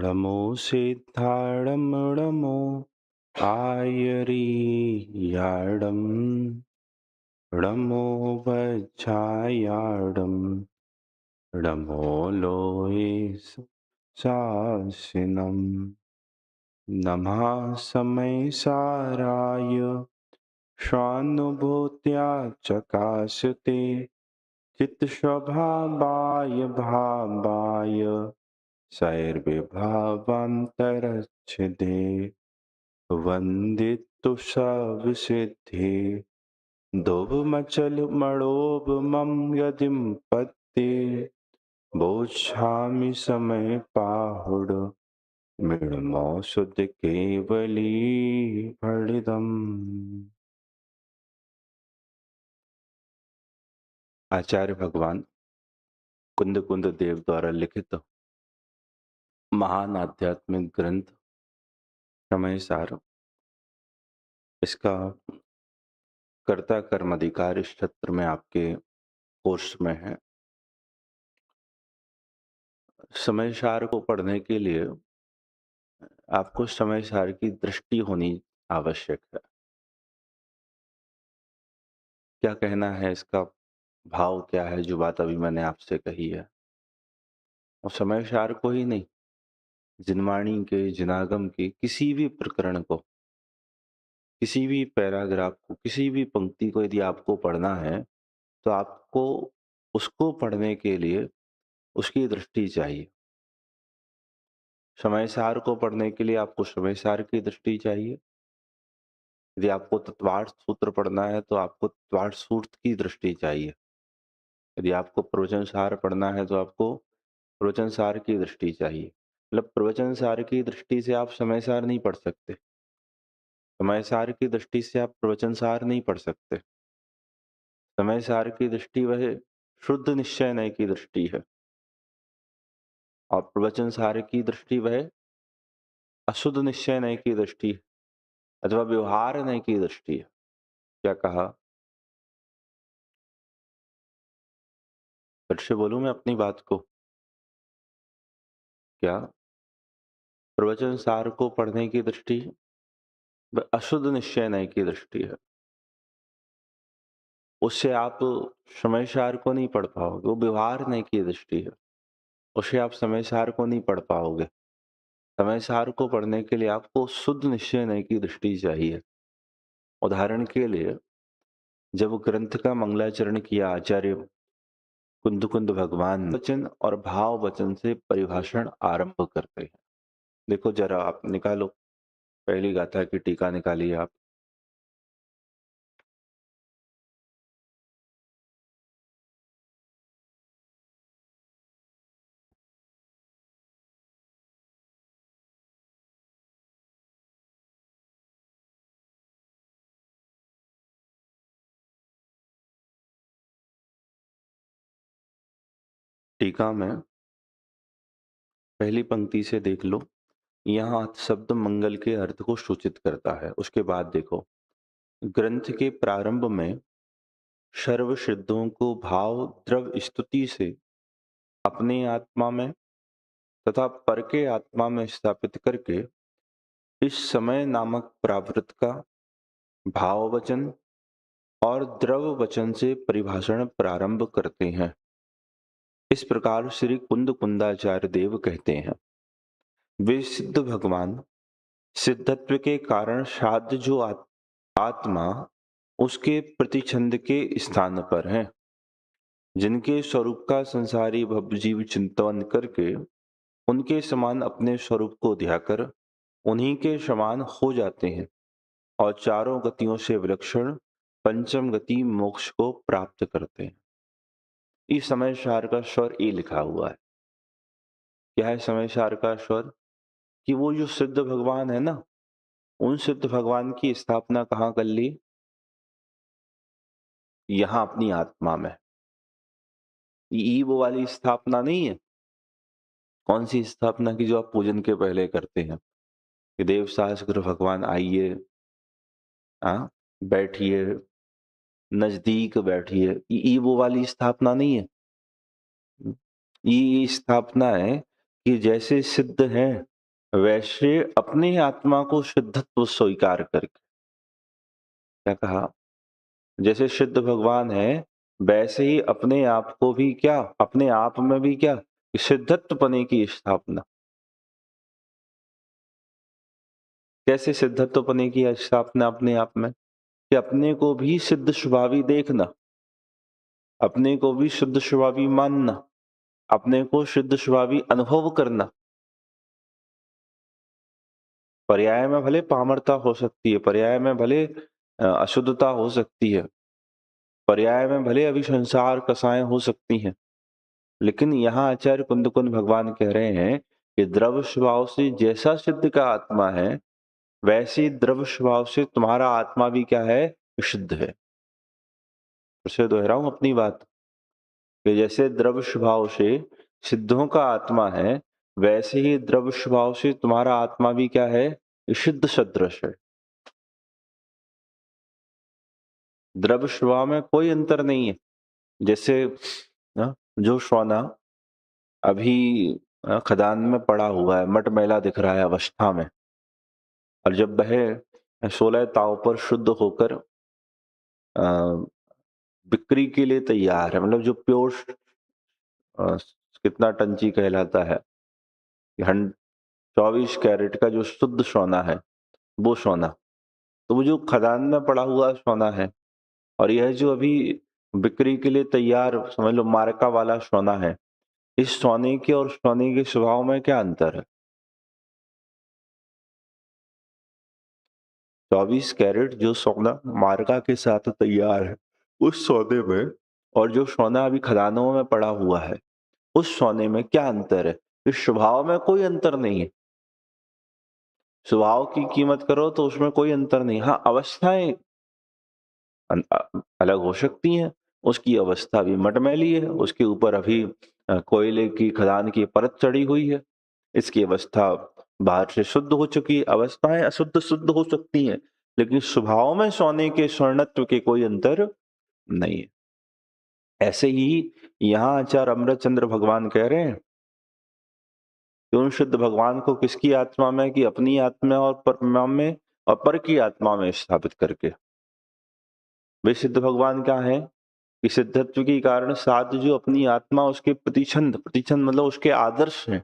णमो सिद्धाडं णमो आयरीयाडं णमो वज्झायाडं णमो लोये शासिनं नमः समय साराय स्वानुभूत्या चकाशते चित्स्वभावाय भावाय सैर्विभावान्तरच्छिदे वन्दितु सविसिद्धे दोभमचलमणोभमं यदिं पत्ते बोच्छामि समय पाहुड मृण्मोषध केवली फलितम्। आचार्य भगवान कुंद कुंद देव द्वारा लिखित महान आध्यात्मिक ग्रंथ समय सार, इसका कर्ता कर्म अधिकार इस क्षेत्र में आपके कोर्स में है। समय सार को पढ़ने के लिए आपको समय सार की दृष्टि होनी आवश्यक है। क्या कहना है, इसका भाव क्या है, जो बात अभी मैंने आपसे कही है। और समय सार को ही नहीं, जिनवाणी के, जिनागम के किसी भी प्रकरण को, किसी भी पैराग्राफ को, किसी भी पंक्ति को यदि आपको पढ़ना है तो आपको उसको पढ़ने के लिए उसकी दृष्टि चाहिए। समय सार को पढ़ने के लिए आपको समय सार की दृष्टि चाहिए। यदि आपको तत्वार्थ सूत्र पढ़ना है तो आपको तत्वार्थ सूत्र की दृष्टि चाहिए। यदि आपको प्रवचन सार पढ़ना है तो आपको प्रवचन सार की दृष्टि चाहिए। मतलब प्रवचन सार की दृष्टि से आप समय सार नहीं पढ़ सकते, समय सार की दृष्टि से आप प्रवचन सार नहीं पढ़ सकते। समय सार की दृष्टि वह शुद्ध निश्चय नय की दृष्टि है, और प्रवचन सार की दृष्टि वह अशुद्ध निश्चय नय की दृष्टि है, अथवा व्यवहार नय की दृष्टि है। क्या कहा? फिर से बोलूं मैं अपनी बात को? क्या प्रवचन सार को पढ़ने की दृष्टि वह अशुद्ध निश्चय नय की दृष्टि है। उससे आप समय सार को नहीं पढ़ पाओगे। वो व्यवहार नय की दृष्टि है, उससे आप समय सार को नहीं पढ़ पाओगे। समय सार को पढ़ने के लिए आपको शुद्ध निश्चय नय की दृष्टि चाहिए। उदाहरण के लिए, जब ग्रंथ का मंगलाचरण किया आचार्य कुंद कुंद भगवान वचन और भाव वचन से परिभाषण आरंभ करते हैं। देखो जरा, आप निकालो पहली गाथा की टीका, निकालिए आप। टीका में पहली पंक्ति से देख लो, यहाँ शब्द मंगल के अर्थ को सूचित करता है। उसके बाद देखो, ग्रंथ के प्रारंभ में सर्व सिद्धों को भाव द्रव स्तुति से अपने आत्मा में तथा पर के आत्मा में स्थापित करके इस समय नामक प्रावृत का भाव वचन और द्रव वचन से परिभाषण प्रारंभ करते हैं। इस प्रकार श्री कुंद कुंदाचार्य देव कहते हैं, वे सिद्ध भगवान सिद्धत्व के कारण साध्य जो आत्मा उसके प्रतिछंद के स्थान पर है, जिनके स्वरूप का संसारी भवजीव चिंतन करके उनके समान अपने स्वरूप को ध्याकर उन्हीं के समान हो जाते हैं और चारों गतियों से विलक्षण पंचम गति मोक्ष को प्राप्त करते हैं। इस समय सार का स्वर ए लिखा हुआ है। क्या है समय सार का स्वर? कि वो जो सिद्ध भगवान है ना, उन सिद्ध भगवान की स्थापना कहाँ कर ली? यहाँ अपनी आत्मा में। ये वो वाली स्थापना नहीं है। कौन सी स्थापना की? जो आप पूजन के पहले करते हैं कि देव शास्त्र भगवान आइए, बैठिए, नजदीक बैठिए। ये वो वाली स्थापना नहीं है। ये स्थापना है कि जैसे सिद्ध हैं, वैसे अपनी आत्मा को सिद्धत्व स्वीकार करके। क्या कहा? जैसे सिद्ध भगवान हैं, वैसे ही अपने आप को भी क्या? अपने आप में भी क्या? सिद्धत्वपने की स्थापना। कैसे सिद्धत्वपने की स्थापना अपने आप में? कि अपने को भी सिद्ध स्वभावी देखना, अपने को भी शुद्ध स्वभावी मानना, अपने को शुद्ध स्वभावी अनुभव करना। पर्याय में भले पामरता हो सकती है, पर्याय में भले अशुद्धता हो सकती है, पर्याय में भले अभी संसार कसाएं हो सकती हैं, लेकिन यहाँ आचार्य कुंद भगवान कह रहे हैं कि द्रव्य स्वभाव से जैसा सिद्ध का आत्मा है, वैसे ही द्रव्य स्वभाव से तुम्हारा आत्मा भी क्या है? विशुद्ध है। फिर से दोहराऊं अपनी बात कि जैसे द्रव्य स्वभाव से सिद्धों का आत्मा है, वैसे ही द्रव्य स्वभाव से तुम्हारा आत्मा भी क्या है? विशुद्ध सदृश है। द्रव्य स्वभाव में कोई अंतर नहीं है। जैसे जो सोना अभी खदान में पड़ा हुआ है, मटमैला दिख रहा है अवस्था में, और जब वह 16 ताव पर शुद्ध होकर अ, बिक्री के लिए तैयार है, मतलब जो प्योर कितना टंची कहलाता है, 24 कैरेट का जो शुद्ध सोना है, वो सोना, तो वो जो खदान में पड़ा हुआ सोना है, और यह जो अभी बिक्री के लिए तैयार समझ लो मार्का वाला सोना है, इस सोने के और सोने के स्वभाव में क्या अंतर है? 24 कैरेट जो सोना मार्का के साथ तैयार है, उस सोने में, और जो सोना अभी खदानों में पड़ा हुआ है, उस सोने में क्या अंतर है? इस स्वभाव में कोई अंतर नहीं है। स्वभाव की कीमत करो तो उसमें कोई अंतर नहीं। हाँ, अवस्थाएं अलग हो सकती हैं। उसकी अवस्था भी मटमैली है, उसके ऊपर अभी कोयले की खदान की परत चढ़ी हुई है, इसकी अवस्था बाहर से शुद्ध हो चुकी है। अवस्थाएं अशुद्ध शुद्ध हो सकती हैं, लेकिन स्वभाव में सोने के स्वर्णत्व के कोई अंतर नहीं है। ऐसे ही यहाँ आचार्य अमृतचंद्र भगवान कह रहे हैं कि उन शुद्ध भगवान को किसकी आत्मा में? कि अपनी आत्मा और परमात्मा में और पर की आत्मा में स्थापित करके। वे सिद्ध भगवान क्या है? कि सिद्धत्व के कारण साथ जो अपनी आत्मा, उसके प्रतिछंद, प्रतिछंद मतलब उसके आदर्श हैं।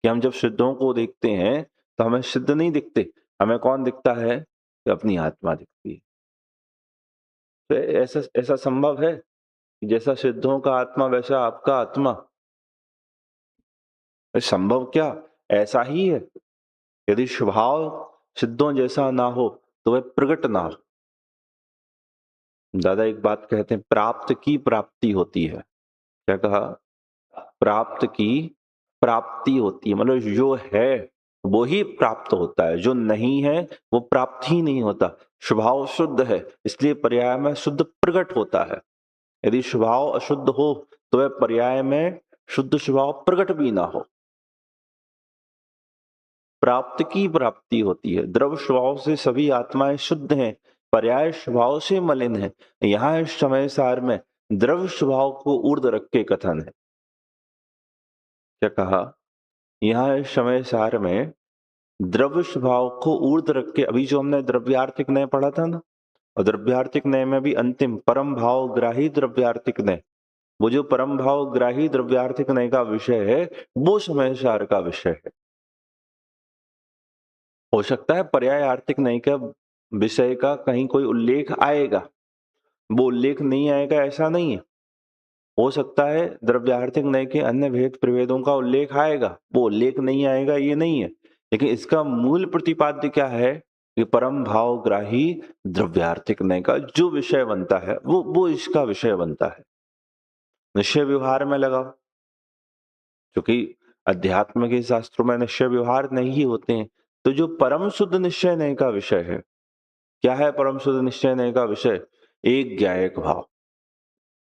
कि हम जब सिद्धों को देखते हैं तो हमें सिद्ध नहीं दिखते, हमें कौन दिखता है? कि अपनी आत्मा दिखती है। तो ऐसा ऐसा संभव है कि जैसा सिद्धों का आत्मा वैसा आपका आत्मा? संभव क्या? ऐसा ही है। यदि स्वभाव सिद्धों जैसा ना हो तो वह प्रकट ना हो। दादा एक बात कहते हैं, प्राप्त की प्राप्ति होती है। क्या कहा? प्राप्त की प्राप्ति होती है, मतलब जो है वो ही प्राप्त होता है, जो नहीं है वो प्राप्त ही नहीं होता। स्वभाव शुद्ध है, इसलिए पर्याय में शुद्ध प्रकट होता है। यदि स्वभाव अशुद्ध हो तो वह पर्याय में शुद्ध स्वभाव प्रकट भी ना हो। प्राप्त की प्राप्ति होती है। द्रव्य स्वभाव से सभी आत्माएं शुद्ध हैं, पर्याय स्वभाव से मलिन है। यहाँ इस समय सार में द्रव्य स्वभाव को ऊर्ध्व रख के कथन है। क्या कहा? यहाँ इस समय सार में द्रव्य स्वभाव को ऊर्ध्व रख के, अभी जो हमने द्रव्यार्थिक न्याय पढ़ा था ना, और द्रव्यार्थिक न्याय में भी अंतिम परम भाव ग्राही द्रव्यार्थिक न्याय, वो जो परम भाव ग्राही द्रव्यार्थिक न्याय का विषय है, वो समय सार का विषय है। हो सकता है पर्याय आर्थिक न्याय का विषय का कहीं कोई उल्लेख आएगा, वो उल्लेख नहीं आएगा ऐसा नहीं है। हो सकता है द्रव्यार्थिक न्याय के अन्य भेद प्रभेदों का उल्लेख आएगा, वो उल्लेख नहीं आएगा ये नहीं है, लेकिन इसका मूल प्रतिपाद्य क्या है? कि परम भाव ग्राही द्रव्यार्थिक न्याय का जो विषय बनता है वो इसका विषय बनता है। निश्चय व्यवहार में लगाओ, क्योंकि अध्यात्म के शास्त्रों में निश्चय व्यवहार नहीं होते हैं, तो जो परम शुद्ध निश्चय न्याय का विषय है, क्या है परम शुद्ध निश्चय न्याय का विषय? एक ज्ञायक भाव,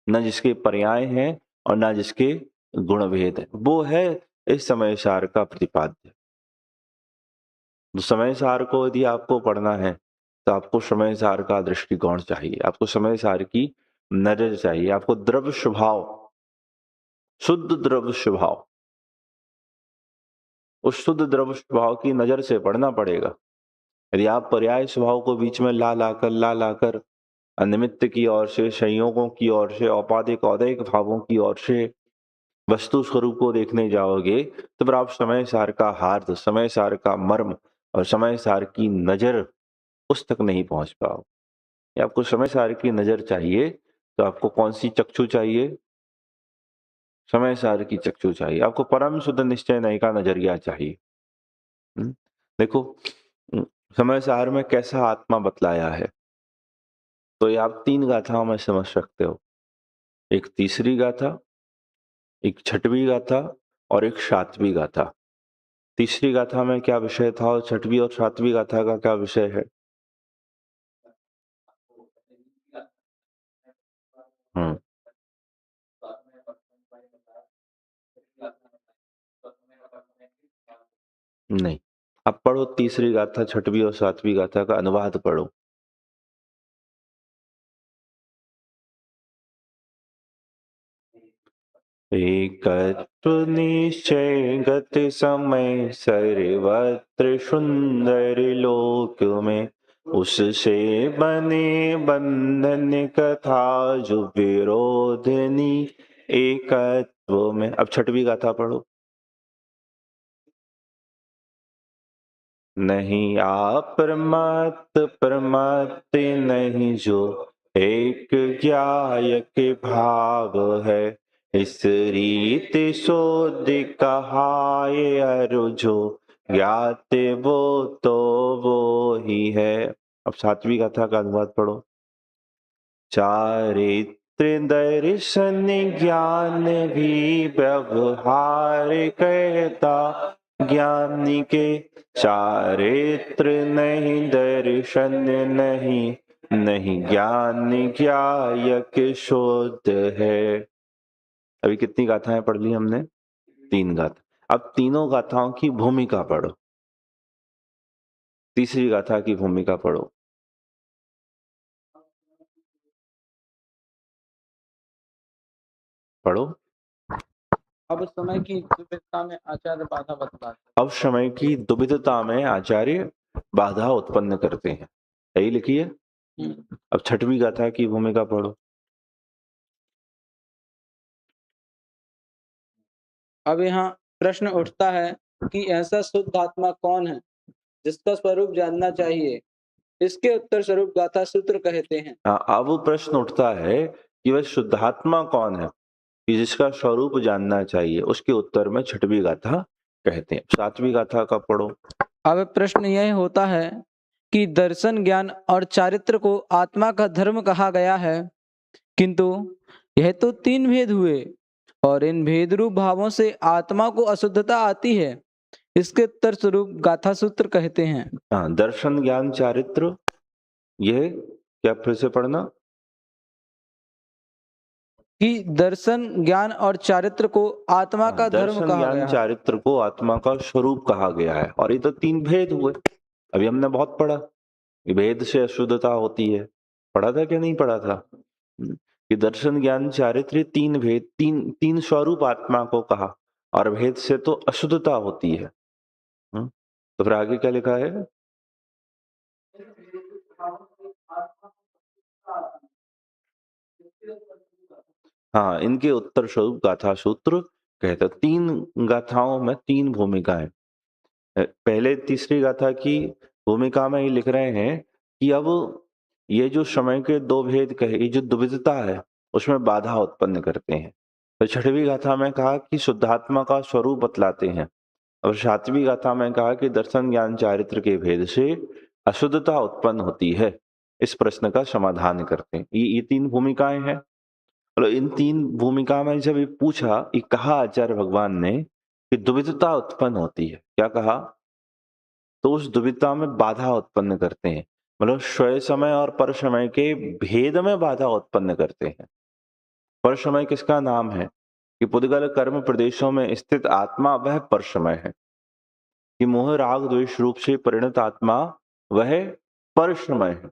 न जिसके पर्याय हैं और न जिसके गुण भेद है, वो है इस समय सार का प्रतिपाद्य। तो समय सार को यदि आपको पढ़ना है तो आपको समय सार का दृष्टिकोण चाहिए, आपको समय सार की नजर चाहिए, आपको द्रव्य स्वभाव, शुद्ध द्रव्य स्वभाव उस शुद्ध द्रव्य स्वभाव की नजर से पढ़ना पड़ेगा। यदि आप पर्याय स्वभाव को बीच में ला लाकर निमित्त की ओर से, संयोगों की ओर से, औपाधिक औदैहिक भावों की ओर से वस्तु स्वरूप को देखने जाओगे तो फिर आप समय सार का हार्द, समय सार का मर्म और समय सार की नजर उस तक नहीं पहुंच पाओगे। आपको समय सार की नजर चाहिए तो आपको कौन सी चक्षु चाहिए? समय सार की चक्षु चाहिए। आपको परम शुद्ध निश्चय नय का नजरिया चाहिए। देखो, समय सार में कैसा आत्मा बतलाया है तो ये आप 3 गाथाओं में समझ सकते हो। एक तीसरी गाथा, एक छठवीं गाथा और एक सातवीं गाथा। तीसरी गाथा में क्या विषय था और छठवीं और सातवीं गाथा का क्या विषय है? हम्म नहीं, अब पढ़ो तीसरी गाथा, छठवीं और सातवीं गाथा का अनुवाद पढ़ो। एकत्व निश्चय गत समय सर्वत्र सुंदर लोक में, उससे बने बंधन कथा जो विरोधनी एकत्व में। अब छठवीं गाथा पढ़ो। नहीं आप परमत नहीं जो एक ज्ञायक भाव है, इस रीत शोध कहाए अरु जो ज्ञात वो तो वो ही है। अब सातवीं गाथा का अनुवाद पढ़ो। चारित्र दर्शन ज्ञान भी व्यवहार कहता, ज्ञानी के चारित्र नहीं दर्शन नहीं, नहीं ज्ञान ज्ञायक शोध है। अभी कितनी गाथाएं पढ़ ली हमने? 3 गाथा। अब तीनों गाथाओं की भूमिका पढ़ो। तीसरी गाथा की भूमिका पढ़ो। पढ़ो। अब समय की दुविधा में आचार्य बाधा बतलाते। अब समय की दुविधता में आचार्य बाधा उत्पन्न करते हैं, यही लिखिए। अब छठवीं गाथा की भूमिका पढ़ो। अब यहाँ प्रश्न उठता है कि ऐसा शुद्ध आत्मा कौन है जिसका स्वरूप जानना चाहिए। इसके उत्तर स्वरूप गाथा सूत्र कहते हैं। अब प्रश्न उठता है कि वह शुद्धात्मा कौन है कि जिसका स्वरूप जानना चाहिए। उसके उत्तर में छठवीं गाथा कहते हैं। सातवीं गाथा का पढ़ो। अब प्रश्न यह होता है कि दर्शन ज्ञान और चारित्र को आत्मा का धर्म कहा गया है, किंतु यह तो 3 भेद हुए और इन भेद रूप भावों से आत्मा को अशुद्धता आती है। इसके उत्तर स्वरूप गाथा सूत्र कहते हैं। दर्शन ज्ञान चारित्र, यह क्या फिर से पढ़ना? कि दर्शन ज्ञान और चारित्र को आत्मा का धर्म दर्शन कहा ज्ञान गया है। चारित्र को आत्मा का स्वरूप कहा गया है। और ये तो 3 भेद हुए, अभी हमने बहुत पढ़ा। भेद से अशुद्धता होती है, पढ़ा था क्या नहीं पढ़ा था? कि दर्शन ज्ञान चारित्र 3 भेद, 3 स्वरूप आत्मा को कहा और भेद से तो अशुद्धता होती है। तो फिर आगे क्या लिखा है? हाँ, इनके उत्तर स्वरूप गाथा सूत्र कहते हैं। 3 गाथाओं में 3 भूमिकाएं। पहले तीसरी गाथा की भूमिका में ये लिख रहे हैं कि अब ये जो समय के 2 भेद कहे, ये जो दुविधता है उसमें बाधा उत्पन्न करते हैं। तो छठवीं गाथा में कहा कि शुद्धात्मा का स्वरूप बतलाते हैं और सातवीं गाथा में कहा कि दर्शन ज्ञान चारित्र के भेद से अशुद्धता उत्पन्न होती है। इस प्रश्न का समाधान करते हैं। ये 3 भूमिकाएं हैं। मतलब इन 3 भूमिका में जब ये पूछा, ये कहा आचार्य भगवान ने कि दुविधता उत्पन्न होती है, क्या कहा? तो उस दुविधा में बाधा उत्पन्न करते हैं। मतलब स्वय समय और पर समय के भेद में बाधा उत्पन्न करते हैं। पर समय किसका नाम है? कि पुद्गल कर्म प्रदेशों में स्थित आत्मा वह पर समय है। कि मोह राग द्वेष रूप से परिणत आत्मा वह पर समय है।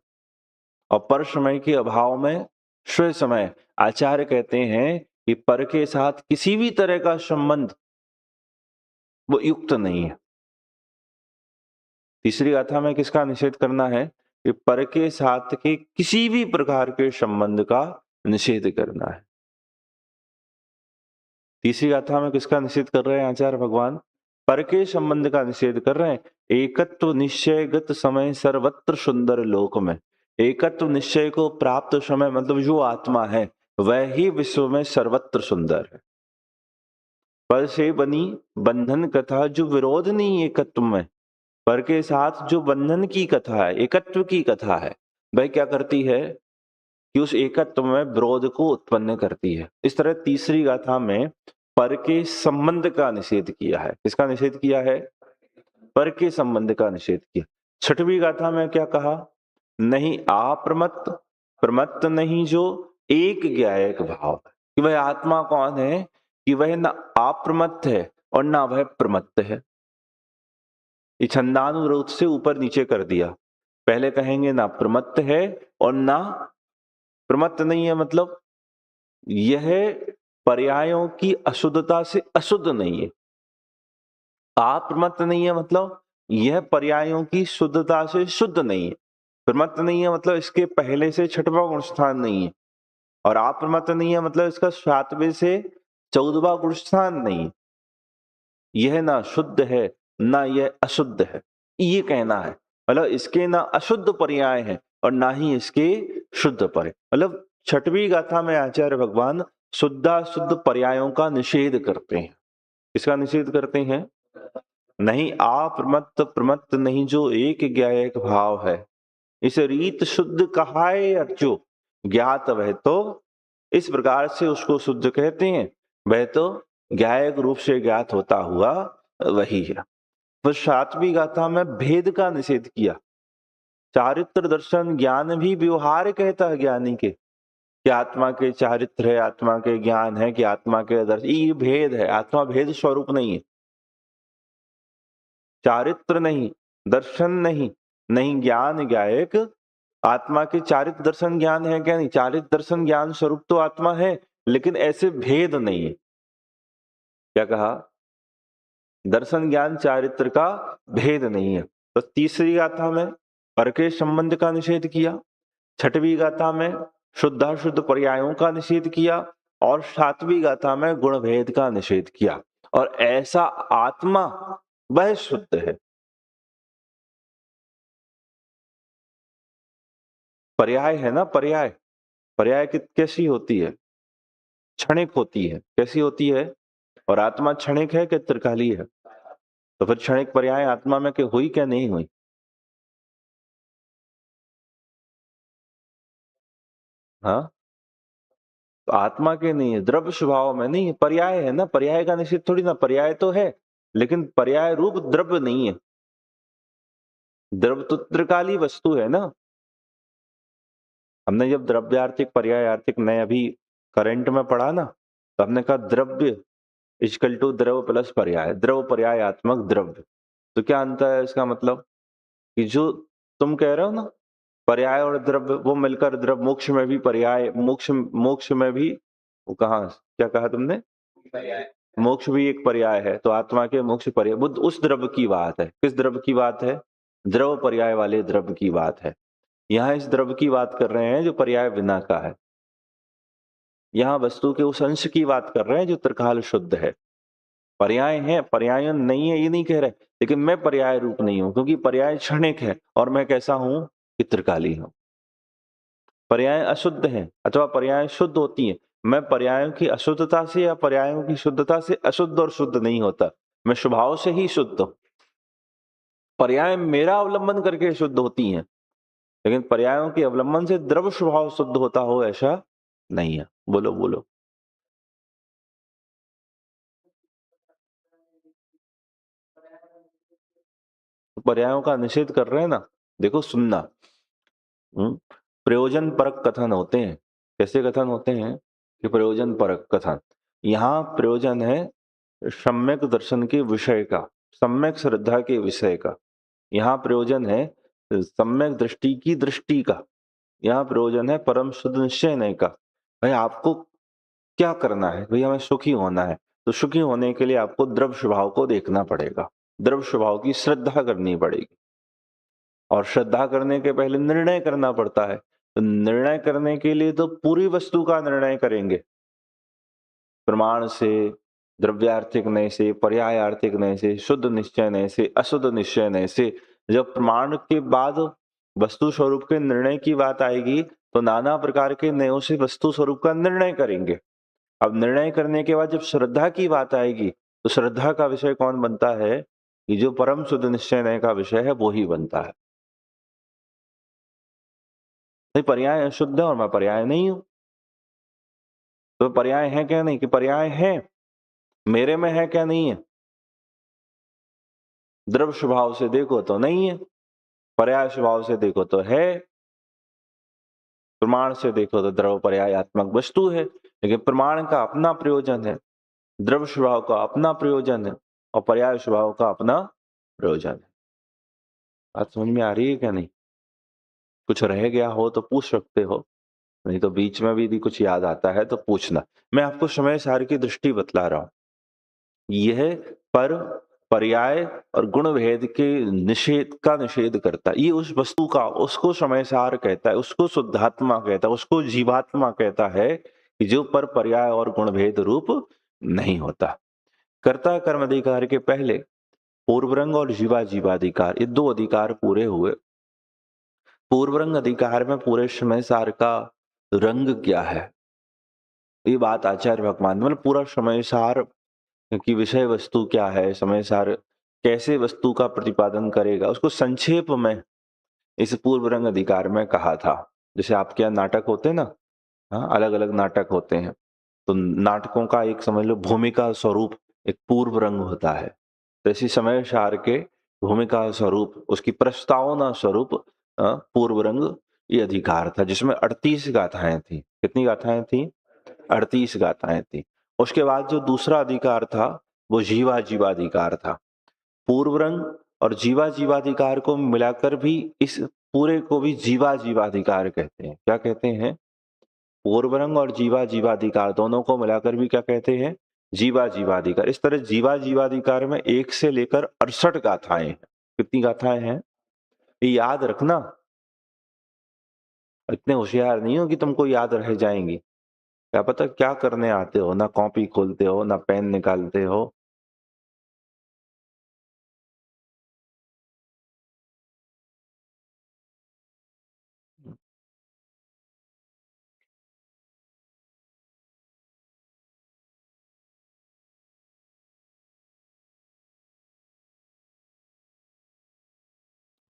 और पर समय के अभाव में स्वय समय। आचार्य कहते हैं कि पर के साथ किसी भी तरह का संबंध वो युक्त नहीं है। तीसरी गाथा में किसका निषेध करना है कि पर के साथ के किसी भी प्रकार के संबंध का निषेध करना है। तीसरी गाथा में किसका निषेध कर रहे हैं आचार्य भगवान? पर के संबंध का निषेध कर रहे हैं। एकत्व निश्चयगत समय सर्वत्र सुंदर लोक में, एकत्व निश्चय को प्राप्त समय मतलब जो आत्मा है वह ही विश्व में सर्वत्र सुंदर है। पर से बनी बंधन कथा जो विरोध नहीं एकत्व में, पर के साथ जो बंधन की कथा है, एकत्व की कथा है, वह क्या करती है कि उस एकत्व में विरोध को उत्पन्न करती है। इस तरह तीसरी गाथा में पर के संबंध का निषेध किया है। किसका निषेध किया है? पर के संबंध का निषेध किया। छठवीं गाथा में क्या कहा? नहीं आप्रमत्त प्रमत्त नहीं जो एक ज्ञायक भाव है, कि वह आत्मा कौन है कि वह न आप्रमत्त है और ना वह प्रमत्त है। ये छंदानुरोध से ऊपर नीचे कर दिया। पहले कहेंगे ना प्रमत्त है और ना प्रमत्त नहीं है, मतलब यह पर्यायों की अशुद्धता से अशुद्ध नहीं है। अप्रमत्त नहीं है मतलब यह पर्यायों की शुद्धता से शुद्ध नहीं है। प्रमत्त नहीं है मतलब इसके पहले से छठवां गुण स्थान नहीं है, और अप्रमत्त नहीं है मतलब इसका 7वें से 14वां गुण स्थान नहीं है। यह ना शुद्ध है ना यह अशुद्ध है, ये कहना है। मतलब इसके ना अशुद्ध पर्याय है और ना ही इसके शुद्ध पर्याय। मतलब छठवीं गाथा में आचार्य भगवान शुद्धाशुद्ध पर्यायों का निषेध करते हैं। इसका निषेध करते हैं। नहीं आप्रमत्त प्रमत्त नहीं जो एक ज्ञायक भाव है, इस रीत शुद्ध कहाए अर्चो, ज्ञात वह तो इस प्रकार से उसको शुद्ध कहते हैं, वह तो ज्ञायक रूप से ज्ञात होता हुआ वही है। फिर 7वीं गाथा में भेद का निषेध किया। चारित्र दर्शन ज्ञान भी व्यवहार कहता है ज्ञानी के, कि आत्मा के चारित्र है, आत्मा के ज्ञान है, कि आत्मा के दर्शन, ये भेद है। आत्मा भेद स्वरूप नहीं है। चारित्र नहीं, दर्शन नहीं, नहीं ज्ञान ज्ञायक, आत्मा के चारित्र दर्शन ज्ञान है क्या? नहीं, चारित्र दर्शन ज्ञान स्वरूप तो आत्मा है, लेकिन ऐसे भेद नहीं है। क्या कहा? दर्शन ज्ञान चारित्र का भेद नहीं है। तो तीसरी गाथा में पर के संबंध का निषेध किया, छठवीं गाथा में शुद्धाशुद्ध पर्यायों का निषेध किया, और 7वीं गाथा में गुण भेद का निषेध किया। और ऐसा आत्मा वह शुद्ध है। पर्याय है ना, पर्याय, पर्याय कैसी होती है? क्षणिक होती है। कैसी होती है? और आत्मा क्षणिक है कि त्रिकाली है? तो फिर क्षणिक पर्याय आत्मा में हुई क्या नहीं हुई? हाँ, तो आत्मा के नहीं है, द्रव्य स्वभाव में नहीं है, पर्याय है ना। पर्याय का निषेध थोड़ी ना, पर्याय तो है लेकिन पर्याय रूप द्रव्य नहीं है। द्रव्य तो त्रिकाली वस्तु है ना। हमने जब द्रव्यार्थिक पर्यायार्थिक नए अभी करंट में पढ़ा ना, तो हमने कहा द्रव्य इक्वल टू द्रव प्लस पर्याय, द्रव पर्यायात्मक द्रव्य। तो क्या अंतर है इसका? मतलब कि जो तुम कह रहे हो ना पर्याय और द्रव्य वो मिलकर द्रव्य, मोक्ष में भी पर्याय, मोक्ष मोक्ष में भी, वो कहा क्या कहा तुमने? मोक्ष भी एक पर्याय है। तो आत्मा के मोक्ष पर्याय, बुद्ध उस द्रव्य की बात है। किस द्रव्य की बात है? द्रव पर्याय वाले द्रव्य की बात है। यहाँ इस द्रव्य की बात कर रहे हैं जो पर्याय बिना का है। यहाँ वस्तु के उस अंश की बात कर रहे हैं जो त्रिकाल शुद्ध है। पर्याय है, पर्याय नहीं है ये नहीं कह रहे, लेकिन मैं पर्याय रूप नहीं हूं, क्योंकि पर्याय क्षणिक है और मैं कैसा हूं कि त्रिकाली हूं। पर्याय अशुद्ध हैं अथवा पर्याय शुद्ध होती हैं। मैं पर्यायों की अशुद्धता से या पर्यायों की शुद्धता से अशुद्ध और शुद्ध नहीं होता, मैं स्वभाव से ही शुद्ध हूं। पर्याय मेरा अवलंबन करके शुद्ध होती हैं, लेकिन पर्यायों के अवलंबन से द्रव्य स्वभाव शुद्ध होता हो ऐसा नहीं है। बोलो बोलो। तो पर्यायों का निषेध कर रहे हैं ना, देखो सुनना। प्रयोजन परक कथन होते हैं। कैसे कथन होते हैं? कि प्रयोजन परक कथन। यहाँ प्रयोजन है सम्यक दर्शन के विषय का, सम्यक श्रद्धा के विषय का। यहाँ प्रयोजन है सम्यक दृष्टि की दृष्टि का। यहाँ प्रयोजन है परम शुद्ध निश्चय नहीं का। भाई आपको क्या करना है? भाई हमें सुखी होना है, तो सुखी होने के लिए आपको द्रव्य स्वभाव को देखना पड़ेगा, द्रव्य स्वभाव की श्रद्धा करनी पड़ेगी। और श्रद्धा करने के पहले निर्णय करना पड़ता है। तो निर्णय करने के लिए तो पूरी वस्तु का निर्णय करेंगे, प्रमाण से, द्रव्यार्थिक नय से, पर्यायार्थिक नय से, शुद्ध निश्चय नय से, अशुद्ध निश्चय नय से। जब प्रमाण के बाद वस्तु स्वरूप के निर्णय की बात आएगी तो नाना प्रकार के नयों से वस्तु स्वरूप का निर्णय करेंगे। अब निर्णय करने के बाद जब श्रद्धा की बात आएगी तो श्रद्धा का विषय कौन बनता है? कि जो परम शुद्ध निश्चय नय का विषय है वो ही बनता है। नहीं, पर्याय अशुद्ध है और मैं पर्याय नहीं हूं। तो पर्याय है क्या? नहीं कि पर्याय है, मेरे में है क्या? नहीं है। द्रव्य स्वभाव से देखो तो नहीं है, पर्याय स्वभाव से देखो तो है, प्रमाण से देखो तो द्रव्य पर्यायात्मक वस्तु है। लेकिन प्रमाण का अपना प्रयोजन है, द्रव्य स्वभाव का अपना प्रयोजन है और पर्याय स्वभाव का अपना प्रयोजन है। बात समझ में आ रही है क्या? नहीं? कुछ रह गया हो तो पूछ सकते हो, नहीं तो बीच में भी यदि कुछ याद आता है तो पूछना। मैं आपको समय सार की दृष्टि बतला रहा हूं। यह पर, पर्याय और गुण भेद के निषेध का निषेध करता है। ये उस वस्तु का, उसको समय सार कहता है, उसको शुद्धात्मा कहता है, उसको जीवात्मा कहता है कि जो पर, पर्याय और गुण भेद रूप नहीं होता। कर्ता कर्म अधिकार के पहले पूर्वरंग और जीवा जीवाधिकार, ये दो अधिकार पूरे हुए। पूर्वरंग अधिकार में पूरे समय सार का रंग क्या है, ये बात आचार्य भगवान, मतलब पूरा समय सार की विषय वस्तु क्या है, समय सार कैसे वस्तु का प्रतिपादन करेगा, उसको संक्षेप में इस पूर्व रंग अधिकार में कहा था। जैसे आपके यहाँ नाटक होते हैं ना, हाँ, अलग अलग नाटक होते हैं, तो नाटकों का एक समझ लो भूमिका स्वरूप एक पूर्व रंग होता है। तो इसी समय सार के भूमिका स्वरूप, उसकी प्रस्तावना स्वरूप पूर्व रंग ये अधिकार था, जिसमें 38 गाथाएं थी। कितनी गाथाएं थी? 38 गाथाएं थी। उसके बाद जो दूसरा अधिकार था वो जीवा जीवाधिकार था। पूर्व रंग और जीवा जीवाधिकार को मिलाकर भी इस पूरे को भी जीवा जीवाधिकार कहते हैं। क्या कहते हैं? पूर्व रंग और जीवा जीवाधिकार दोनों को मिलाकर भी क्या कहते हैं? जीवा जीवाधिकार। इस तरह जीवा जीवाधिकार में 1 से लेकर 68 गाथाएं हैं। कितनी गाथाएं हैं? ये याद रखना, इतने होशियार नहीं हो कि तुमको याद रह जाएंगी। क्या पता क्या करने आते हो, ना कॉपी खोलते हो ना पेन निकालते हो।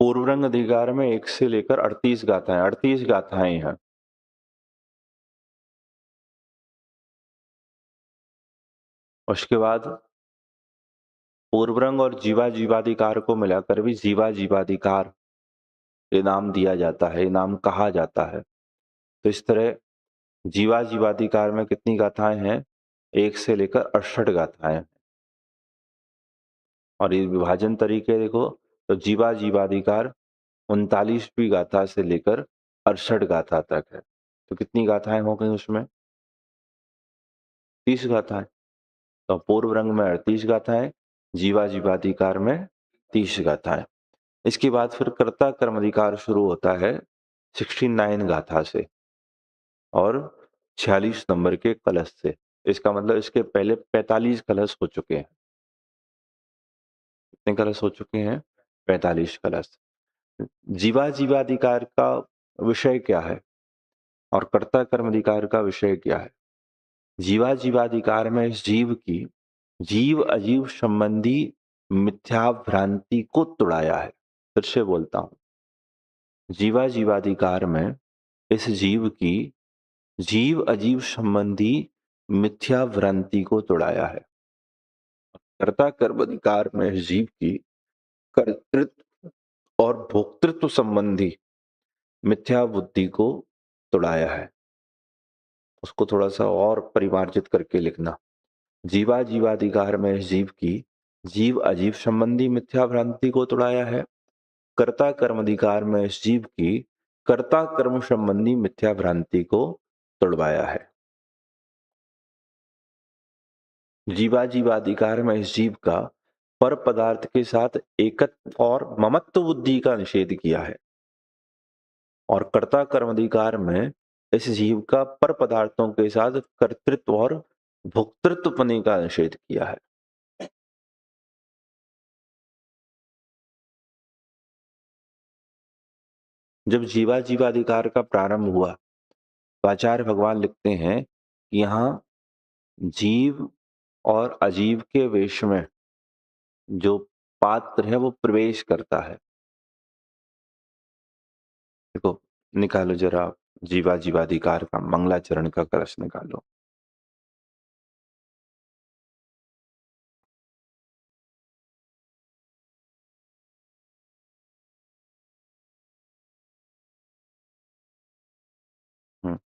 पूर्व रंग अधिकार में 1 से लेकर 38 गाथाएं, 38 गाथाएं हैं। उसके बाद पूर्व रंग और जीवा जीवाधिकार को मिलाकर भी जीवा जीवाधिकार ये नाम दिया जाता है, ये नाम कहा जाता है। तो इस तरह जीवा जीवाधिकार में कितनी गाथाएं हैं? 1 से लेकर 68 गाथाएं। और ये विभाजन तरीके देखो तो जीवा जीवाधिकार 39वीं गाथा से लेकर 68 गाथा तक है। तो कितनी गाथाएं हो गई उसमें? 30 गाथाएं। तो पूर्व रंग में 38 गाथाएं, जीवा जीवाधिकार में 30 गाथाएं। इसके बाद फिर कर्ता कर्म अधिकार शुरू होता है 69 गाथा से और 46 नंबर के कलश से। इसका मतलब इसके पहले 45 कलश हो चुके हैं। कितने कलश हो चुके हैं? 45 कलश। जीवा जीवाधिकार का विषय क्या है और कर्ता कर्म अधिकार का विषय क्या है? जीवा जीवाधिकार में इस जीव की जीव अजीव संबंधी मिथ्या भ्रांति को तुड़ाया है। फिर से बोलता हूं, जीवा जीवाधिकार में इस जीव की जीव अजीव संबंधी मिथ्या भ्रांति को तुड़ाया है। कर्ता कर्म अधिकार में इस जीव की कर्तृत्व और भोक्तृत्व संबंधी मिथ्या बुद्धि को तुड़ाया है। उसको थोड़ा सा और परिमार्जित करके लिखना। जीवा जीवाधिकार में इस जीव की जीव अजीव संबंधी मिथ्या भ्रांति को तुड़ाया है। कर्ता कर्म अधिकार में इस जीव की कर्ता कर्म संबंधी मिथ्या भ्रांति को तुड़वाया है। जीवाजीवाधिकार में इस जीव का पर पदार्थ के साथ एकत्व और ममत्व बुद्धि का निषेध किया है, और कर्ता कर्माधिकार में इस जीव का पर पदार्थों के साथ कर्तृत्व और भोक्तृत्वपने का निषेध किया है। जब जीवाजीवाधिकार का प्रारंभ हुआ तो आचार्य भगवान लिखते हैं कि यहाँ जीव और अजीव के वेश में जो पात्र है वो प्रवेश करता है। देखो, निकालो जरा जीवाजीवाधिकार का मंगलाचरण का कलश निकालो। हम्म।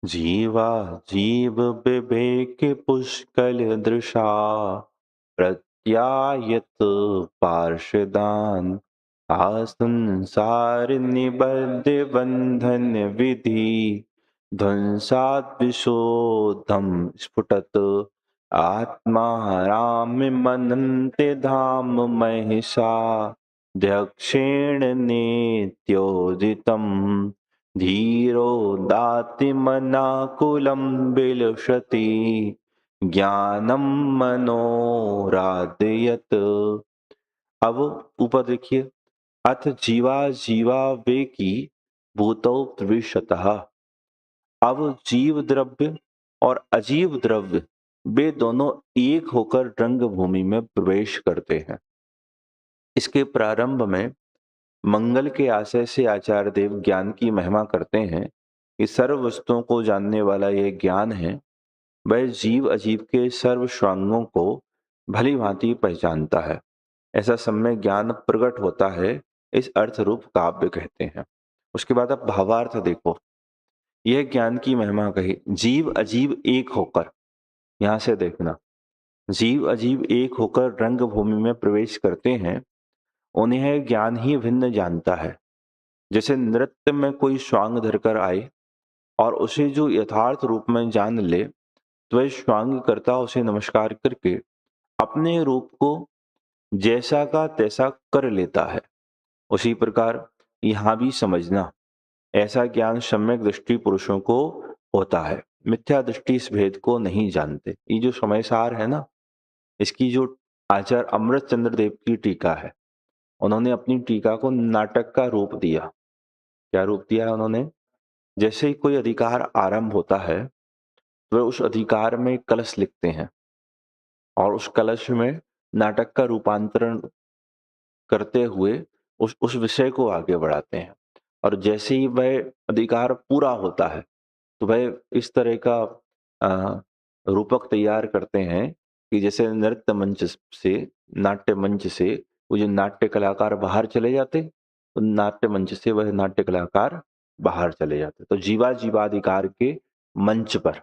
जीवा जीव विवेक पुष्कल दृशा प्रत्यायत पार्षदान आसंसार निबद्ध बंधन विधि ध्वंसात् विशोधम स्फुटत आत्मा राम मनन्ते धाम महिषा दक्षिण नेत्योदितम धीरो दातिमनाकुलं विलसति ज्ञानम मनोराधयत। अब ऊपर देखिए, अथ जीवा जीवा वे की भूतौ प्रविशतः। अब जीव द्रव्य और अजीव द्रव्य वे दोनों एक होकर रंग भूमि में प्रवेश करते हैं। इसके प्रारंभ में मंगल के आशय से आचार्य देव ज्ञान की महिमा करते हैं कि सर्व वस्तुओं को जानने वाला यह ज्ञान है, वह जीव अजीव के सर्व स्वांगों को भली भांति पहचानता है। ऐसा सम्यक ज्ञान प्रकट होता है, इस अर्थ रूप काव्य कहते हैं। उसके बाद अब भावार्थ देखो। यह ज्ञान की महिमा कही, जीव अजीव एक होकर, यहां से देखना, जीव अजीव एक होकर रंग भूमि में प्रवेश करते हैं, उन्हें ज्ञान ही भिन्न जानता है। जैसे नृत्य में कोई स्वांग धरकर आए और उसे जो यथार्थ रूप में जान ले, तो वह स्वांग करता उसे नमस्कार करके अपने रूप को जैसा का तैसा कर लेता है। उसी प्रकार यहाँ भी समझना, ऐसा ज्ञान सम्यक दृष्टि पुरुषों को होता है, मिथ्या दृष्टि इस भेद को नहीं जानते। ये जो समय सार है ना, इसकी जो आचार्य अमृत चंद्र देव की टीका है, उन्होंने अपनी टीका को नाटक का रूप दिया। क्या रूप दिया है उन्होंने? जैसे ही कोई अधिकार आरंभ होता है, वह उस अधिकार में कलश लिखते हैं और उस कलश में नाटक का रूपांतरण करते हुए उस विषय को आगे बढ़ाते हैं। और जैसे ही वह अधिकार पूरा होता है, तो वह इस तरह का रूपक तैयार करते हैं कि जैसे नृत्य मंच से, नाट्य मंच से वो जो नाट्य कलाकार बाहर चले जाते, तो नाट्य मंच से वह नाट्य कलाकार बाहर चले जाते। तो जीवा जीवाधिकार के मंच पर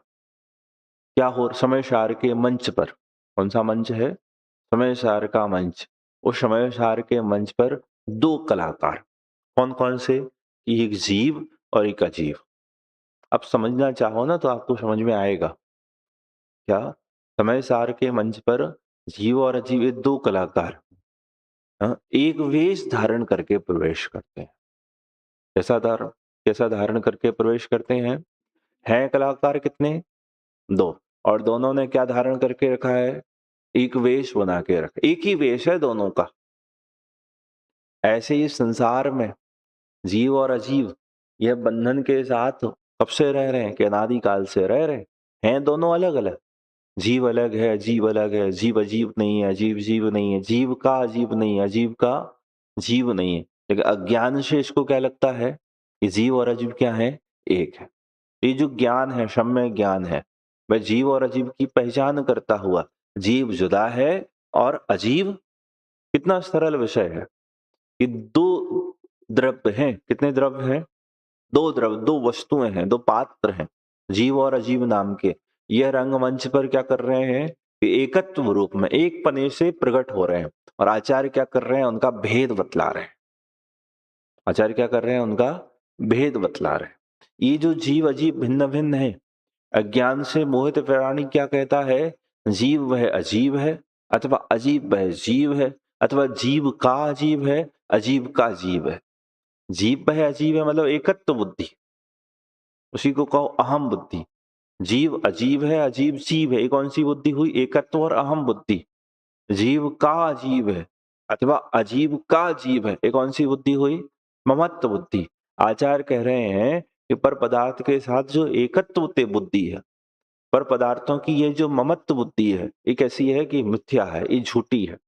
क्या हो, समय सार के मंच पर, कौन सा मंच है? समय सार का मंच। उस समय सार के मंच पर दो कलाकार, कौन कौन से? एक जीव और एक अजीव। अब समझना चाहो ना तो आपको समझ में आएगा। क्या? समय सार के मंच पर जीव और अजीव, ये दो कलाकार एक वेश धारण करके प्रवेश करते हैं। कैसा धारण करके प्रवेश करते हैं कलाकार कितने? दो। और दोनों ने क्या धारण करके रखा है? एक वेश बना के रखा, एक ही वेश है दोनों का। ऐसे ही संसार में जीव और अजीव यह बंधन के साथ कब से रह रहे हैं? कि अनादिकाल से रह रहे हैं दोनों अलग अलग। जीव अलग है, अजीव अलग है, जीव अजीव नहीं है, अजीव जीव नहीं है, जीव का अजीव नहीं है, अजीव का जीव नहीं है। लेकिन अज्ञान से इसको क्या लगता है कि जीव और अजीव क्या है? एक है। ये जो ज्ञान है, सम्यक ज्ञान है, वह जीव और अजीव की पहचान करता हुआ, जीव जुदा है और अजीव, कितना सरल विषय है कि दो द्रव्य हैं। कितने द्रव्य हैं? दो द्रव्य, दो वस्तुएं हैं, दो पात्र हैं, जीव और अजीव नाम के। यह रंगमंच पर क्या कर रहे हैं कि एकत्व रूप में एक पने से प्रकट हो रहे हैं, और आचार्य क्या कर रहे हैं? उनका भेद बतला रहे हैं। आचार्य क्या कर रहे हैं, उनका भेद बतला रहे हैं। ये जो जीव अजीब भिन्न भिन्न है, अज्ञान से मोहित प्राणी क्या कहता है, जीव वह अजीब है, अथवा अजीब वह जीव है, अथवा जीव का अजीब है, अजीब का जीव है। जीव वह अजीब है मतलब एकत्व बुद्धि, उसी को कहो अहम बुद्धि। जीव अजीब है, अजीब जीव है, ये कौन सी बुद्धि हुई, एकत्व और अहम बुद्धि। जीव का अजीब है अथवा अजीब का जीव है, ये कौन सी बुद्धि हुई, ममत्व बुद्धि। आचार्य कह रहे हैं कि पर पदार्थ के साथ जो एकत्व बुद्धि है, पर पदार्थों की ये जो ममत्व बुद्धि है, ये कैसी है कि मिथ्या है, ये झूठी है,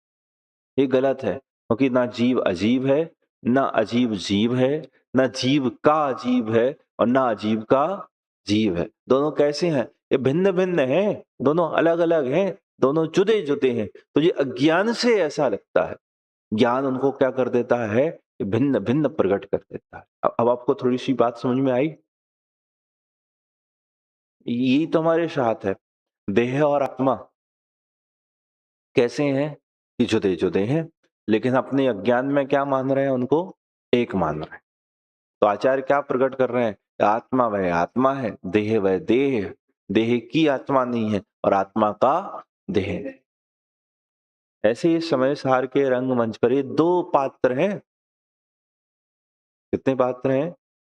ये गलत है। क्योंकि ना जीव अजीब है, ना अजीब जीव है, ना जीव का अजीब है और ना अजीब का जीव है। दोनों कैसे हैं, ये भिन्न भिन्न हैं, दोनों अलग अलग हैं, दोनों जुदे जुदे हैं। तो ये अज्ञान से ऐसा लगता है, ज्ञान उनको क्या कर देता है, भिन्न भिन्न प्रकट कर देता है। अब आपको थोड़ी सी बात समझ में आई, यही तो हमारे साथ है। देह और आत्मा कैसे हैं कि जुदे जुदे हैं, लेकिन अपने अज्ञान में क्या मान रहे हैं, उनको एक मान रहे हैं। तो आचार्य क्या प्रकट कर रहे हैं, आत्मा वह आत्मा है, देह वह देह है, देह की आत्मा नहीं है और आत्मा का देह है। ऐसे ही समय सार के रंगमंच पर ये दो पात्र हैं। कितने पात्र हैं,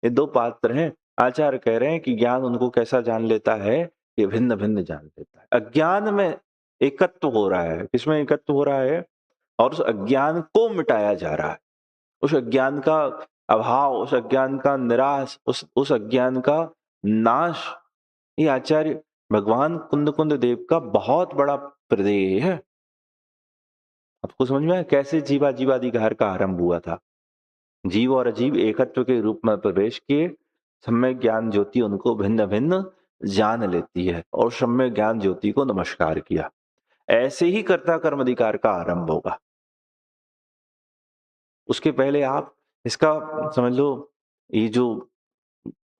ये दो पात्र हैं। आचार्य कह रहे हैं कि ज्ञान उनको कैसा जान लेता है, ये भिन्न भिन्न जान लेता है। अज्ञान में एकत्व हो रहा है, किसमें एकत्व हो रहा है, और उस अज्ञान को मिटाया जा रहा है, उस अज्ञान का अभाव, उस अज्ञान का निराश, उस अज्ञान का नाश। ये आचार्य भगवान कुंद कुंद देव का बहुत बड़ा प्रदेय है। आपको समझ में आया कैसे जीवा जीवाधिकार का आरंभ हुआ था। जीव और अजीब एकत्व के रूप में प्रवेश किए, सम्यक ज्ञान ज्योति उनको भिन्न भिन्न जान लेती है और सम्यक ज्ञान ज्योति को नमस्कार किया। ऐसे ही कर्ता कर्म अधिकार का आरंभ होगा। उसके पहले आप इसका समझ लो, ये जो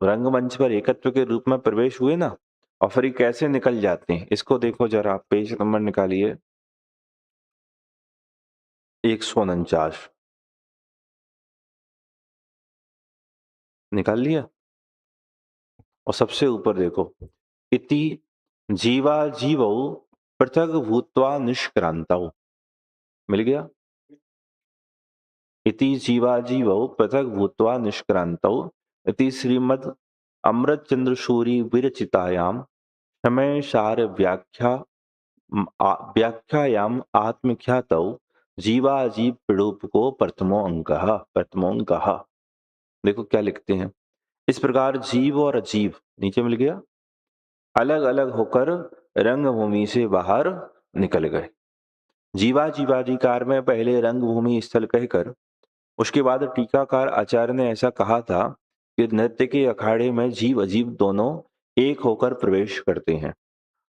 रंगमंच पर एकत्व के रूप में प्रवेश हुए ना, और फिर ये कैसे निकल जाते हैं, इसको देखो जरा, आप पेज नंबर निकालिए 149। निकाल लिया, और सबसे ऊपर देखो, इति जीवा जीवौ पृथक भूत्वा निष्क्रांतौ। मिल गया, इति जीवा जीवौ पृथक भूत्वा निष्क्रांतौ। इति श्रीमद् अमृत चंद्र सूरी विरचितायाम समय सार व्याख्यायाम आत्मख्यातौ जीवा जीव प्ररूप को प्रथमो अंकः। देखो क्या लिखते हैं, इस प्रकार जीव और अजीव, नीचे मिल गया, अलग अलग होकर रंगभूमि से बाहर निकल गए। जीवा जीवाधिकार में पहले रंगभूमि स्थल कहकर, उसके बाद टीकाकार आचार्य ने ऐसा कहा था कि नृत्य के अखाड़े में जीव अजीव दोनों एक होकर प्रवेश करते हैं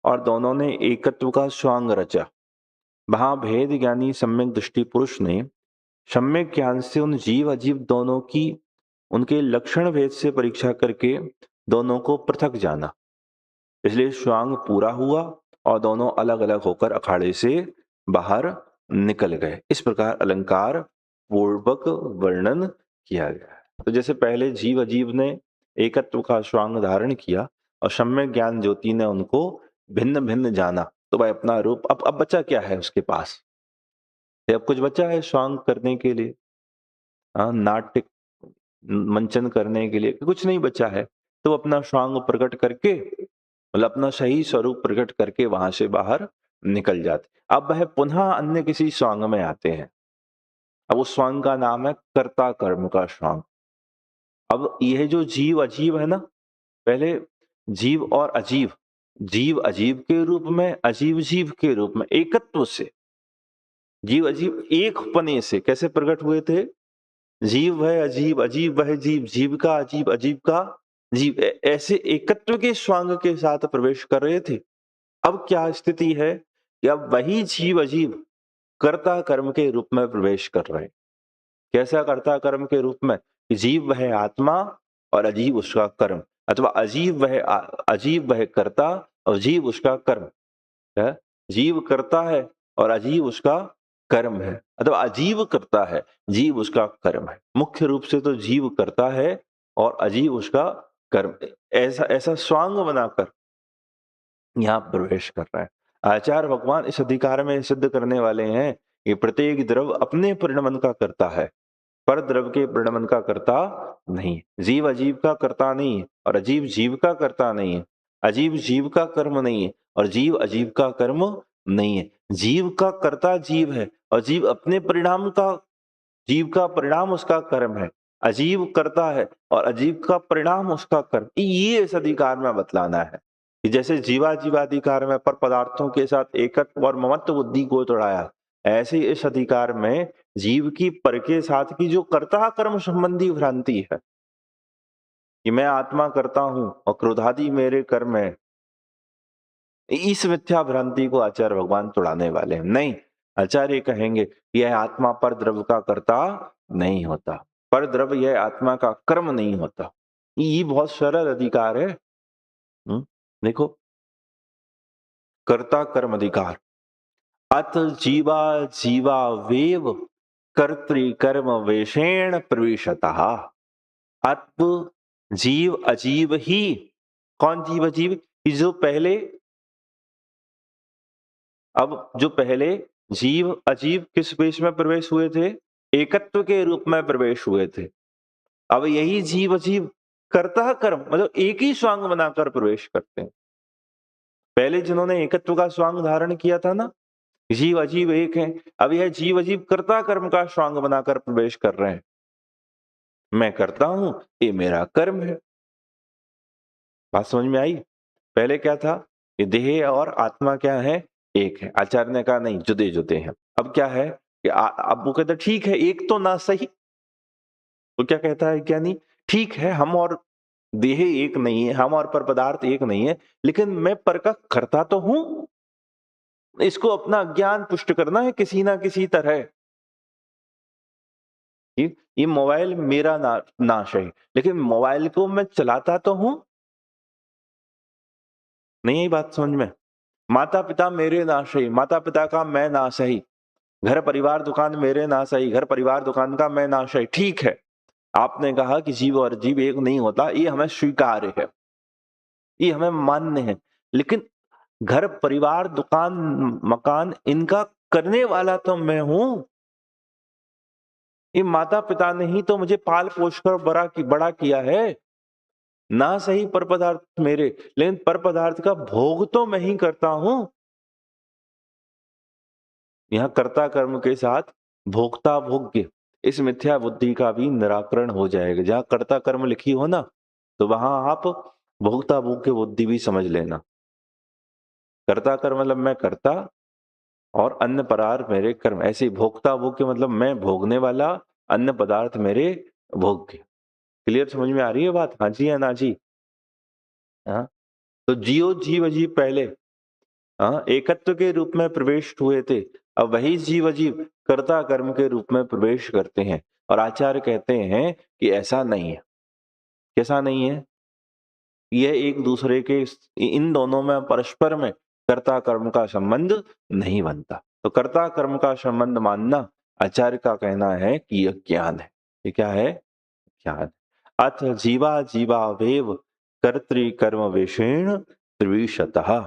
और दोनों ने एकत्व का स्वांग रचा। वहां भेद ज्ञानी सम्यक दृष्टि पुरुष ने सम्यक ज्ञान से उन जीव अजीव दोनों की उनके लक्षण भेद से परीक्षा करके दोनों को पृथक जाना। इसलिए स्वांग पूरा हुआ और दोनों अलग अलग होकर अखाड़े से बाहर निकल गए। इस प्रकार अलंकार पूर्वक वर्णन किया गया है। तो जैसे पहले जीव अजीव ने एकत्व का स्वांग धारण किया और सम्यक ज्ञान ज्योति ने उनको भिन्न भिन्न जाना, तो भाई अपना रूप अब बचा क्या है उसके पास, अब कुछ बचा है स्वांग करने के लिए, नाट्य मंचन करने के लिए कुछ नहीं बचा है। तो अपना स्वांग प्रकट करके, मतलब अपना सही स्वरूप प्रकट करके वहां से बाहर निकल जाते। अब वह पुनः अन्य किसी स्वांग में आते हैं। अब उस स्वांग का नाम है कर्ता कर्म का स्वांग। अब यह जो जीव अजीव है ना, पहले जीव और अजीव, जीव अजीव के रूप में, अजीव जीव के रूप में, एकत्व से, जीव अजीव एक पने से कैसे प्रकट हुए थे, जीव है अजीब, अजीब वह जीव, जीव का अजीब, अजीब का जीव, ऐसे एकत्व के स्वांग के साथ प्रवेश कर रहे थे। अब क्या स्थिति है कि अब वही जीव अजीब कर्ता कर्म के रूप में प्रवेश कर रहे हैं। कैसा कर्ता कर्म के रूप में, कि जीव वह आत्मा और अजीब उसका कर्म, अथवा अजीब वह कर्ता और जीव उसका कर्म है। जीव करता है और अजीब उसका कर्म है, अथवा अजीव करता है, जीव उसका कर्म है। मुख्य रूप से तो जीव करता है और अजीव उसका कर्म। ऐसा ऐसा स्वांग बनाकर यहाँ प्रवेश कर रहा है। आचार्य भगवान इस अधिकार में सिद्ध करने वाले हैं कि प्रत्येक द्रव अपने परिणमन का करता है, पर द्रव के परिणमन का कर्ता नहीं है। जीव अजीव का कर्ता नहीं है और अजीव जीव का कर्ता नहीं है। अजीव जीव का कर्म नहीं है और जीव अजीव का कर्म नहीं है। जीव का कर्ता जीव है और जीव अपने परिणाम का, जीव का परिणाम उसका कर्म है। अजीव करता है और अजीव का परिणाम उसका कर्म। ये इस अधिकार में बतलाना है कि जैसे जीवाधिकार में पर पदार्थों के साथ एकत्व और ममत्व बुद्धि को तोड़ाया, ऐसे ही इस अधिकार में जीव की पर के साथ की जो कर्ता कर्म संबंधी भ्रांति है कि मैं आत्मा करता हूं और क्रोधादि मेरे कर्म है, इस मिथ्या भ्रांति को आचार्य भगवान तोड़ाने वाले हैं। नहीं, आचार्य कहेंगे कि यह आत्मा पर द्रव्य का कर्ता नहीं होता, पर द्रव्य यह आत्मा का कर्म नहीं होता। ये बहुत सरल अधिकार है। देखो, कर्ता कर्म अधिकार, अत जीवा जीवा वेव कर्तृकर्म वेशेण प्रवेशतः। अत जीव अजीव ही, कौन जीव अजीव? कि जो पहले, अब जो पहले जीव अजीव किस वेश में प्रवेश हुए थे? एकत्व के रूप में प्रवेश हुए थे। अब यही जीव अजीव कर्ता कर्म मतलब एक ही स्वांग बनाकर प्रवेश करते हैं। पहले जिन्होंने एकत्व का स्वांग धारण किया था ना, जीव अजीव एक है, अब यह जीव अजीव कर्ता कर्म का स्वांग बनाकर प्रवेश कर रहे हैं। मैं करता हूं, ये मेरा कर्म है। बात समझ में आई? पहले क्या था? ये देह और आत्मा क्या है? एक है। आचार्य ने कहा नहीं, जुदे जुदे हैं। अब क्या है कि अब वो कहते ठीक है, एक तो ना सही। तो क्या कहता है ज्ञानी? ठीक है, हम और देह एक नहीं है, हम और पर पदार्थ एक नहीं है, लेकिन मैं पर का करता तो हूं। इसको अपना ज्ञान पुष्ट करना है किसी ना किसी तरह। ये मोबाइल मेरा नाश है, लेकिन मोबाइल को मैं चलाता तो हूं। नहीं आई बात समझ में? माता पिता मेरे नाश है, माता पिता का मैं नाश है। घर परिवार दुकान मेरे नाश है, घर परिवार दुकान का मैं नाश है। ठीक है, आपने कहा कि जीव और जीव एक नहीं होता, ये हमें स्वीकार्य है, ये हमें मान्य है, लेकिन घर परिवार दुकान मकान इनका करने वाला तो मैं हूं। ये माता पिता ने ही तो मुझे पाल पोष कर बड़ा किया है। ना सही पर पदार्थ मेरे, लेकिन पर पदार्थ का भोग तो मैं ही करता हूं। यहाँ कर्ता कर्म के साथ भोक्ता भोग्य, इस मिथ्या बुद्धि का भी निराकरण हो जाएगा। जहां कर्ता कर्म लिखी हो ना, तो वहां आप भोक्ता भोग्य बुद्धि भी समझ लेना। कर्ता कर्म मतलब मैं करता और अन्य पदार्थ मेरे कर्म। ऐसे ही भोक्ता भोग्य मतलब मैं भोगने वाला, अन्य पदार्थ मेरे भोग्य। क्लियर समझ में आ रही है बात? हाँ जी या ना जी? हाँ, तो जियो जीव अजीव पहले एकत्व के रूप में प्रवेश हुए थे, अब वही जीव अजीव कर्ता कर्म के रूप में प्रवेश करते हैं। और आचार्य कहते हैं कि ऐसा नहीं है। कैसा नहीं है? यह एक दूसरे के, इन दोनों में परस्पर में कर्ता कर्म का संबंध नहीं बनता। तो कर्ता कर्म का संबंध मानना आचार्य का कहना है कि यह ज्ञान है। ये क्या है? ज्ञान। अथ जीवा जीवावेव कर्तृकर्म विषेण त्रिविशतः।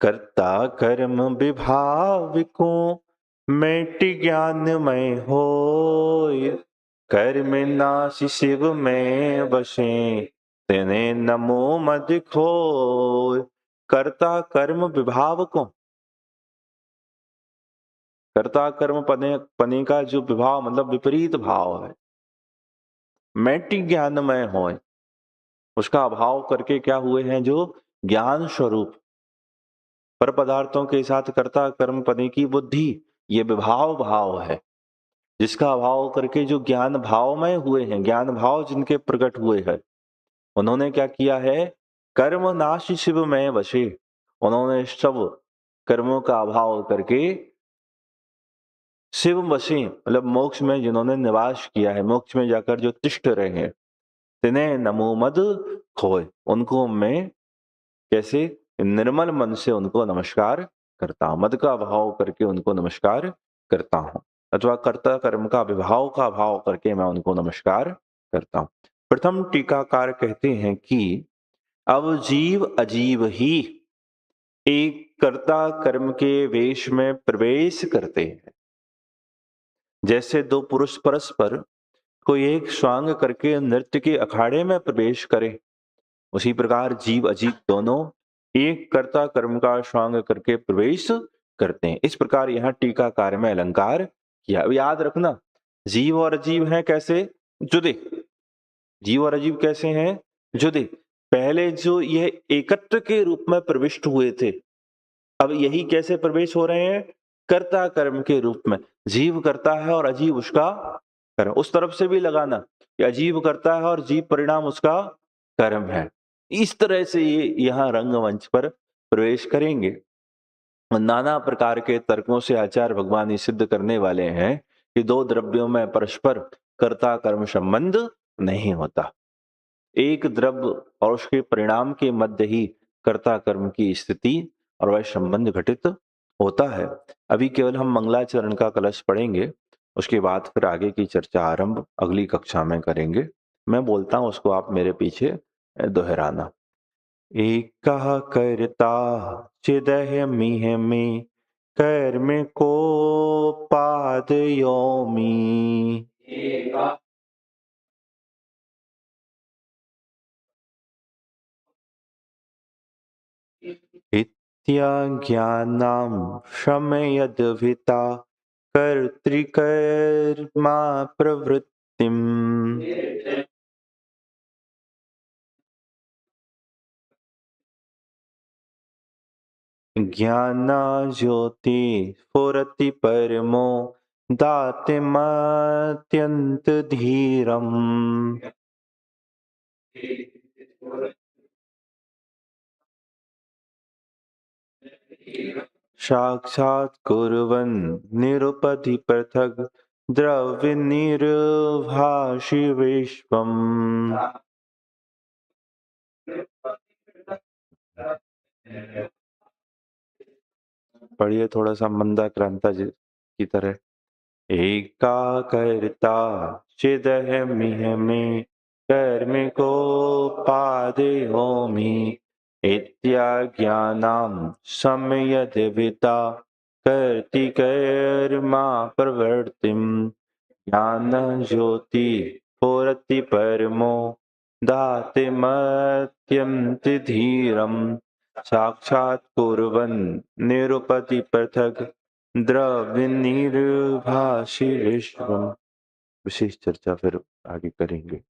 कर्ता कर्म विभाविको मेटि ज्ञानमय होय। कर्म नासि शिव में वशे तेने नमो मद खोय। कर्ता कर्म विभावको, कर्ता कर्म पने का जो विभाव मतलब विपरीत भाव है, मेटि ज्ञानमय होय, उसका अभाव करके क्या हुए हैं? जो ज्ञान स्वरूप पर पदार्थों के साथ कर्ता कर्म पने की बुद्धि, ये विभाव भाव है, जिसका अभाव करके जो ज्ञान भावमय हुए हैं, ज्ञान भाव जिनके प्रकट हुए हैं, उन्होंने क्या किया है? कर्म नाश शिव में वशे, उन्होंने सब कर्मों का अभाव करके शिव वशे मतलब मोक्ष में जिन्होंने निवास किया है, मोक्ष में जाकर जो तिष्ठ रहे हैं, तिन्हें नमो मद खोए, उनको मैं कैसे निर्मल मन से उनको नमस्कार करता हूं। मद का भाव करके उनको नमस्कार करता हूँ अथवा कर्ता कर्म का विभाव का भाव करके मैं उनको नमस्कार करता हूँ। प्रथम टीकाकार कहते हैं कि अब जीव अजीव ही एक कर्ता कर्म के वेश में प्रवेश करते हैं। जैसे दो पुरुष परस्पर कोई एक स्वांग करके नृत्य के अखाड़े में प्रवेश करे, उसी प्रकार जीव अजीव दोनों एक कर्ता कर्म का स्वांग करके प्रवेश करते हैं। इस प्रकार यहाँ टीकाकार में अलंकार किया। अब याद रखना, जीव और अजीव हैं कैसे? जुदे। जीव और अजीव कैसे हैं? जुदे। पहले जो यह एकत्र के रूप में प्रविष्ट हुए थे, अब यही कैसे प्रवेश हो रहे हैं? कर्ता कर्म के रूप में। जीव करता है और अजीव उसका कर्म। उस तरफ से भी लगाना कि अजीव करता है और जीव परिणाम उसका कर्म है। इस तरह से ये यहाँ रंगमंच पर प्रवेश करेंगे। नाना प्रकार के तर्कों से आचार्य भगवान ये सिद्ध करने वाले हैं कि दो द्रव्यों में परस्पर कर्ता कर्म संबंध नहीं होता। एक द्रव्य और उसके परिणाम के मध्य ही कर्ता कर्म की स्थिति और वह संबंध घटित होता है। अभी केवल हम मंगलाचरण का कलश पढ़ेंगे, उसके बाद फिर आगे की चर्चा आरंभ अगली कक्षा में करेंगे। मैं बोलता हूं, उसको आप मेरे पीछे दोहराना। एकः कर्ता चिदहमिह मे कर्म कोपादयोमि। इत्याज्ञानां शमयद्भिता कर्तृकर्मा प्रवृत्तिम्। ज्ञानज्योति स्फुरति परमो दातिमत्यंत धीरम्। साक्षात् कुर्वन् निरुपधि पृथग् द्रव्य निर्भाषि विश्वम्। पढ़िए थोड़ा सा मंदाक्रांता जी की तरह। एका कर्ता चिदहमिह मे कर्म कोपादयोमि। इत्याज्ञानां सम्यद्विता कर्ति कर्मा प्रवृत्तिम्। ज्ञानज्योति स्फुरति परमो दातिमत्यन्ति धीरम्। साक्षात् कुर्वन् निरुपति पृथक् द्रव्य निर्भाषि विश्वम्। विशेष चर्चा फिर आगे करेंगे।